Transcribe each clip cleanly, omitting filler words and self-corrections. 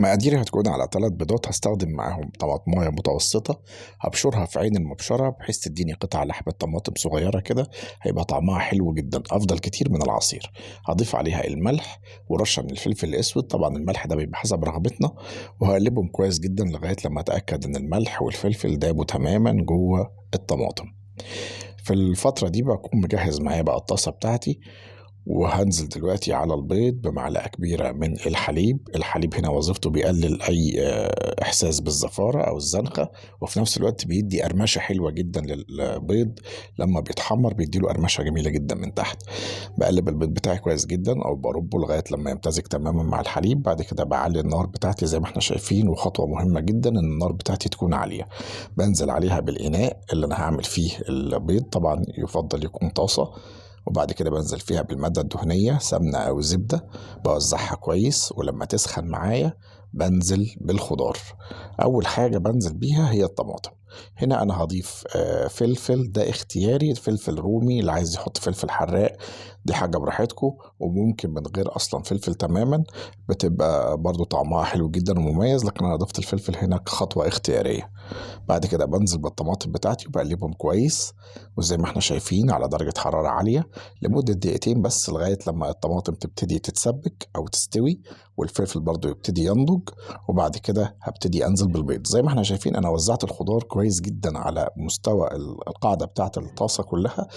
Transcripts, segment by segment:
مقاديري هتكون على 3 بيضات، هستخدم معاهم طماطماية متوسطة هبشرها في عين المبشرة بحيث تديني قطع لحمة طماطم صغيرة كده، هيبقى طعمها حلو جدا أفضل كتير من العصير. هضيف عليها الملح ورشة من الفلفل الأسود، طبعا الملح ده بيبقى حسب رغبتنا، وهقلبهم كويس جدا لغاية لما أتأكد إن الملح والفلفل دابوا تماما جوه الطماطم. في الفترة دي بكون مجهز معايا بقى الطاسة بتاعتي، وهنزل دلوقتي على البيض بمعلقة كبيرة من الحليب هنا وظيفته بيقلل أي إحساس بالزفارة أو الزنخة، وفي نفس الوقت بيدي قرمشة حلوة جدا للبيض. لما بيتحمر بيديله قرمشة جميلة جدا من تحت. بقلب البيض بتاعي كويس جدا أو بربه لغاية لما يمتزج تماما مع الحليب. بعد كده بعلي النار بتاعتي زي ما احنا شايفين، وخطوة مهمة جدا إن النار بتاعتي تكون عالية. بنزل عليها بالإناء اللي أنا هعمل فيه البيض، طبعا يفضل يكون طاسة، وبعد كده بنزل فيها بالمادة الدهنية سمنة أو زبدة، بوزعها كويس، ولما تسخن معايا بنزل بالخضار. أول حاجة بنزل بيها هي الطماطم. هنا أنا هضيف فلفل، ده اختياري، فلفل رومي، اللي عايز يحط فلفل حراق دي حاجة براحتكم، وممكن من غير أصلا فلفل تماما، بتبقى برضو طعمها حلو جدا ومميز، لكن أنا ضفت الفلفل هنا كخطوة اختيارية. بعد كده بنزل بالطماطم بتاعتي وبقلبهم كويس، وزي ما احنا شايفين على درجة حرارة عالية لمدة دقيقتين بس، لغاية لما الطماطم تبتدي تتسبك أو تستوي، والفلفل برضو يبتدي ينضج. وبعد كده هبتدي أنزل بالبيض. زي ما احنا شايفين أنا وزعت الخضار كويس جدا على مستوى القاعدة بتاعة الطاسة كلها،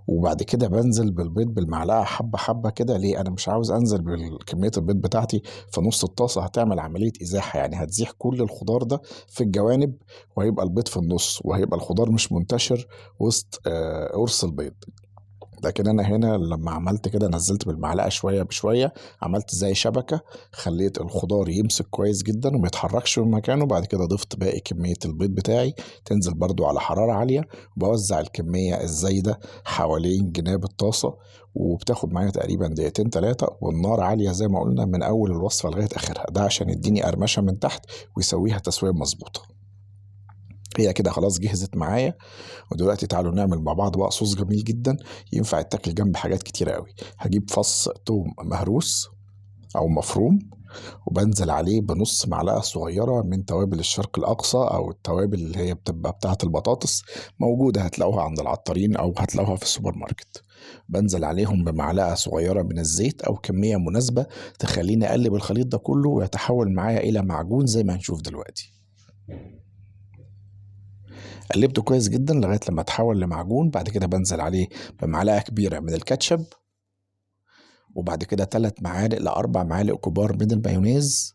وبعد كده بنزل بالبيض بالمعلقة حبة حبة كده. ليه؟ أنا مش عاوز أنزل بكمية البيض بتاعتي في نص الطاسة، هتعمل عملية إزاحة، يعني هتزيح كل الخضار ده في الجوانب، وهيبقى البيض في النص، وهيبقى الخضار مش منتشر وسط قرص البيض. لكن انا هنا لما عملت كده نزلت بالمعلقه شويه بشويه، عملت زي شبكه، خليت الخضار يمسك كويس جدا وما يتحركش من مكانه. بعد كده ضفت باقي كميه البيض بتاعي، تنزل برضو على حراره عاليه، وبوزع الكميه الزايده حوالين جناب الطاسه، وبتاخد معايا تقريبا دقيقتين 3، والنار عاليه زي ما قلنا من اول الوصفه لغايه اخرها، ده عشان يديني قرمشه من تحت ويسويها تسويه مظبوطه. هي كده خلاص جهزت معايا. ودلوقتي تعالوا نعمل مع بعض بقى صوص جميل جدا ينفع يتاكل جنب حاجات كتيرة قوي. هجيب فص توم مهروس او مفروم، وبنزل عليه بنص معلقة صغيرة من توابل الشرق الأقصى، أو التوابل اللي هي بتبقى بتاعة البطاطس، موجودة هتلاقوها عند العطارين أو هتلاقوها في السوبر ماركت. بنزل عليهم بمعلقة صغيرة من الزيت أو كمية مناسبة تخليني أقلب الخليط ده كله ويتحول معايا إلى معجون زي ما هنشوف دلوقتي. قلبته كويس جدا لغاية لما اتحول لمعجون. بعد كده بنزل عليه بمعلقة كبيرة من الكاتشب، وبعد كده 3 معالق ل4 معالق كبار من المايونيز،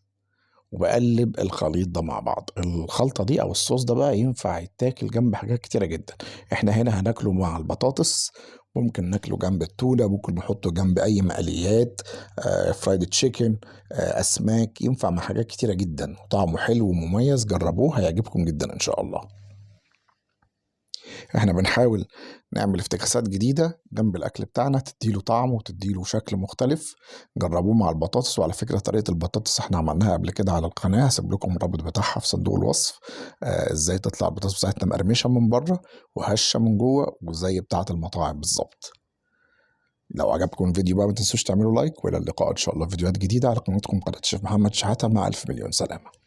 وبقلب الخليط ده مع بعض. الخلطة دي أو الصوص ده بقى ينفع يتاكل جنب حاجات كتيرة جدا. احنا هنا هناكله مع البطاطس، ممكن ناكله جنب التونة، ممكن نحطه جنب أي مقليات، فرايد تشيكن، أسماك، ينفع مع حاجات كتيرة جدا، وطعمه حلو ومميز. جربوه هيعجبكم جدا إن شاء الله. احنا بنحاول نعمل افتكاسات جديدة جنب الأكل بتاعنا تديله طعم وتديله شكل مختلف. جربوه مع البطاطس، وعلى فكرة طريقة البطاطس احنا عملناها قبل كده على القناة، هسيب لكم الرابط بتاعها في صندوق الوصف. ازاي تطلع البطاطس بتاعتنا مقرمشة من بره وهشة من جوه، وزي بتاعة المطاعم بالظبط. لو عجبكم الفيديو بقى ما تنسوش تعملوا لايك، والى اللقاء ان شاء الله في فيديوهات جديدة على قناتكم، قناة الشيف محمد شحاتة، مع ألف مليون سلامة.